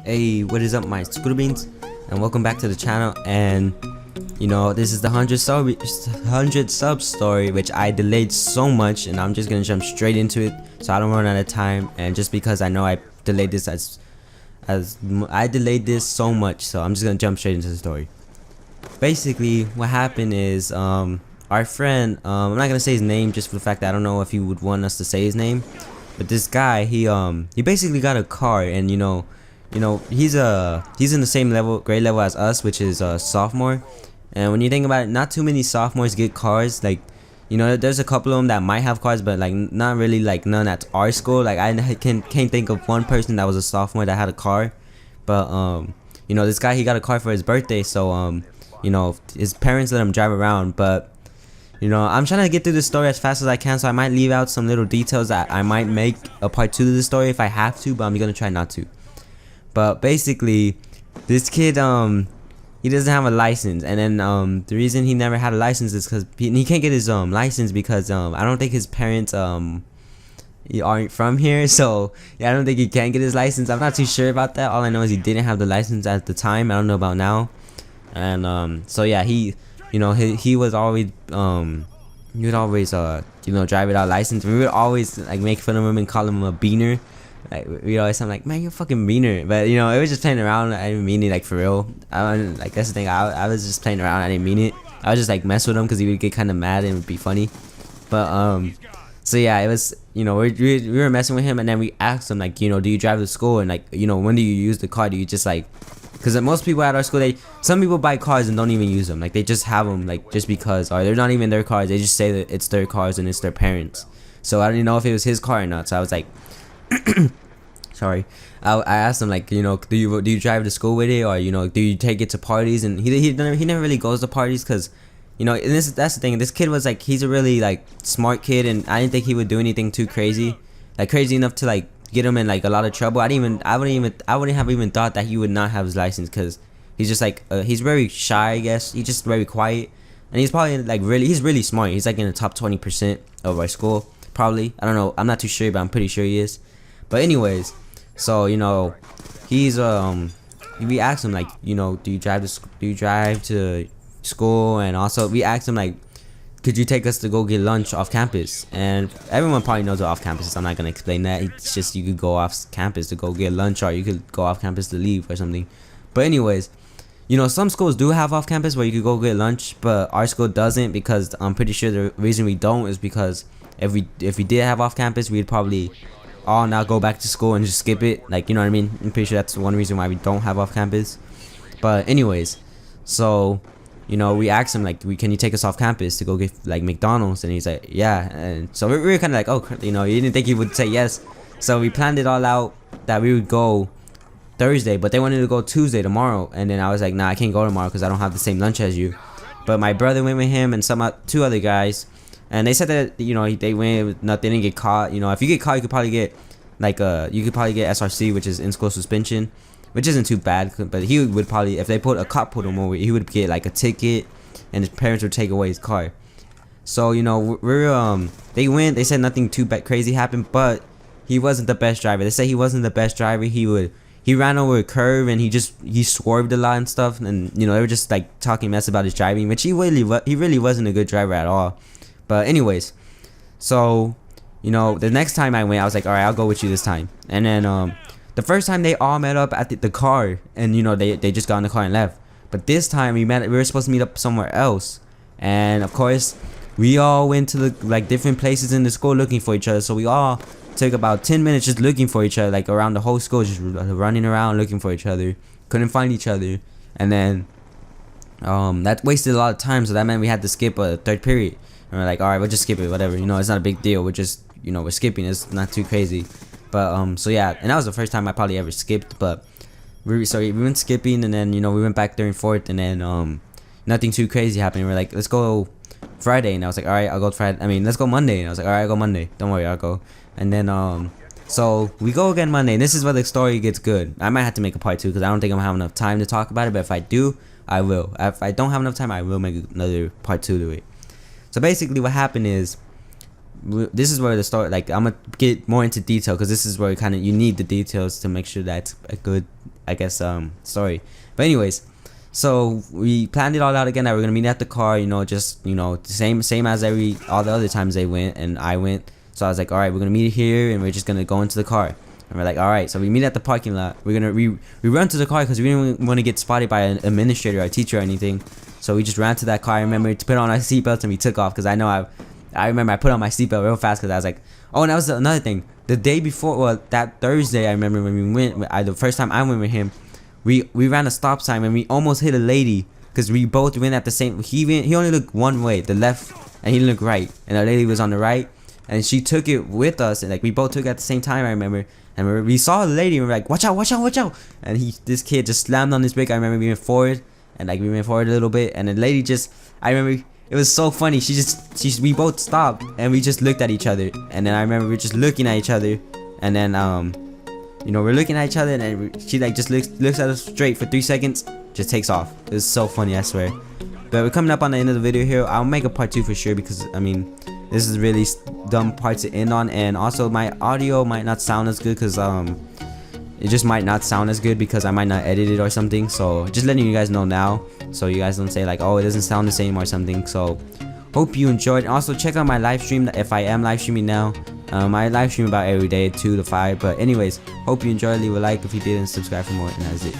Hey, what is up, my scooter beans, and welcome back to the channel. And you know, this is the 100 sub story, which I delayed so much, and I'm just gonna jump straight into it so I don't run out of time. And just because I know I delayed this I delayed this so much, so I'm just gonna jump straight into the story. Basically, what happened is our friend, I'm not gonna say his name just for the fact that I don't know if he would want us to say his name, but this guy, he basically got a car, and you know he's in the same grade level as us, which is sophomore. And when you think about it, not too many sophomores get cars. Like, you know, there's a couple of them that might have cars, but like not really, like none at our school. Like I can't think of one person that was a sophomore that had a car. But you know, this guy, he got a car for his birthday, so you know, his parents let him drive around. But you know, I'm trying to get through the story as fast as I can, so I might leave out some little details that I might make a part 2 to the story if I have to, but I'm gonna try not to. But basically, this kid, he doesn't have a license, and then the reason he never had a license is because he can't get his license because I don't think his parents aren't from here. So yeah, I don't think he can get his license. I'm not too sure about that. All I know is he didn't have the license at the time. I don't know about now. And so yeah, he was always he would always you know, drive without license. We would always like make fun of him and call him a beaner. Like, we always sound like, man, you're a fucking beaner. But you know, it was just playing around. I didn't mean it, like, for real. Like, that's the thing. I was just playing around. I didn't mean it. I was just like mess with him because he would get kind of mad and it would be funny. But so yeah, it was, you know, we were messing with him, and then we asked him, like, you know, do you drive to school, and like, you know, when do you use the car? Do you just like, because most people at our school, some people buy cars and don't even use them. Like, they just have them, like, just because, or they're not even their cars. They just say that it's their cars and it's their parents. So I didn't know if it was his car or not. So I was like, sorry, I asked him, like, you know, do you drive to school with it, or you know, do you take it to parties? And he never really goes to parties because, you know, and that's the thing. This kid was like, he's a really like smart kid, and I didn't think he would do anything too crazy, like crazy enough to like get him in like a lot of trouble. I wouldn't have even thought that he would not have his license, because he's just like he's very shy, I guess. He's just very quiet, and he's probably like he's really smart. He's like in the top 20% of our school, probably. I don't know, I'm not too sure, but I'm pretty sure he is. But anyways, so you know, he's we asked him, like, you know, do you drive to school? And also we asked him, like, could you take us to go get lunch off campus? And everyone probably knows what off campus is. I'm not gonna explain that. It's just, you could go off campus to go get lunch, or you could go off campus to leave or something. But anyways, you know, some schools do have off campus where you could go get lunch, but our school doesn't, because I'm pretty sure the reason we don't is because if we did have off campus, we'd probably all now go back to school and just skip it. Like, you know what I mean? I'm pretty sure that's one reason why we don't have off campus. But anyways, so you know, we asked him, like, can you take us off campus to go get like McDonald's? And he's like, yeah. And so we were kind of like, oh, you know, you didn't think he would say yes. So we planned it all out that we would go Thursday, but they wanted to go Tuesday, tomorrow. And then I was like, nah, I can't go tomorrow because I don't have the same lunch as you. But my brother went with him and two other guys, and they said that, you know, they went with nothing, didn't get caught. You know, if you get caught, you could probably get like SRC, which is in-school suspension, which isn't too bad. But he would probably, if a cop put him over, he would get like a ticket, and his parents would take away his car. So you know, they said nothing too crazy happened, but he wasn't the best driver. They said he wasn't the best driver. He ran over a curve, and he swerved a lot and stuff, and you know, they were just like talking mess about his driving, which he really wasn't a good driver at all. But anyways, so you know, the next time I went, I was like, all right, I'll go with you this time. And then the first time they all met up at the car, and you know, they just got in the car and left. But this time we were supposed to meet up somewhere else, and of course we all went to the like different places in the school looking for each other. So we all took about 10 minutes just looking for each other, like around the whole school, just running around looking for each other. Couldn't find each other, and then that wasted a lot of time, so that meant we had to skip a third period. And we're like, all right, we'll just skip it, whatever, you know, it's not a big deal. We're just, you know, we're skipping, it's not too crazy. But so yeah, and that was the first time I probably ever skipped. But we went skipping, and then, you know, we went back during fourth, and then nothing too crazy happened. We're like, let's go Friday, and I was like, all right, I'll go Friday. I mean, let's go Monday, and I was like, all right, I'll go Monday, don't worry, I'll go. And then so we go again Monday, and this is where the story gets good. I might have to make a part 2 because I don't think I'm gonna have enough time to talk about it, but if I do, I will. If I don't have enough time, I will make another part 2 to it. So basically what happened is, this is where the story, like, I'm gonna get more into detail, because this is where you need the details to make sure that's a good I guess story. But anyways, so we planned it all out again that we're gonna meet at the car, you know, just, you know, same as all the other times they went and I went. So I was like, all right, we're gonna meet here and we're just gonna go into the car. And we're like, all right, so we meet at the parking lot. We're gonna we run to the car because we didn't want to get spotted by an administrator or a teacher or anything. So we just ran to that car. I remember to put on our seatbelts and we took off because I remember I put on my seatbelt real fast because I was like, oh, and that was another thing. The day before, well, that Thursday, I remember when we went, the first time I went with him, we ran a stop sign and we almost hit a lady because we both went at the same. He only looked one way, the left, and he looked right, and the lady was on the right, and she took it with us, and like we both took it at the same time. I remember, and we saw the lady and we were like, watch out, watch out, watch out! And this kid just slammed on his brake. I remember we went forward, and like we went forward a little bit, and the lady just, I remember. It was so funny. We both stopped and we just looked at each other, and then I remember we were just looking at each other, and then you know, we're looking at each other, and then she like just looks at us straight for 3 seconds, just takes off. It was so funny, I swear. But we're coming up on the end of the video here. I'll make a part 2 for sure because I mean, this is a really dumb part to end on, and also my audio might not sound as good because it just might not sound as good because I might not edit it or something. So just letting you guys know now, so you guys don't say like, oh, it doesn't sound the same or something. So hope you enjoyed. Also check out my live stream if I am live streaming now. I live stream about every day 2 to 5. But anyways, hope you enjoyed. Leave a like if you did and subscribe for more, and that's it.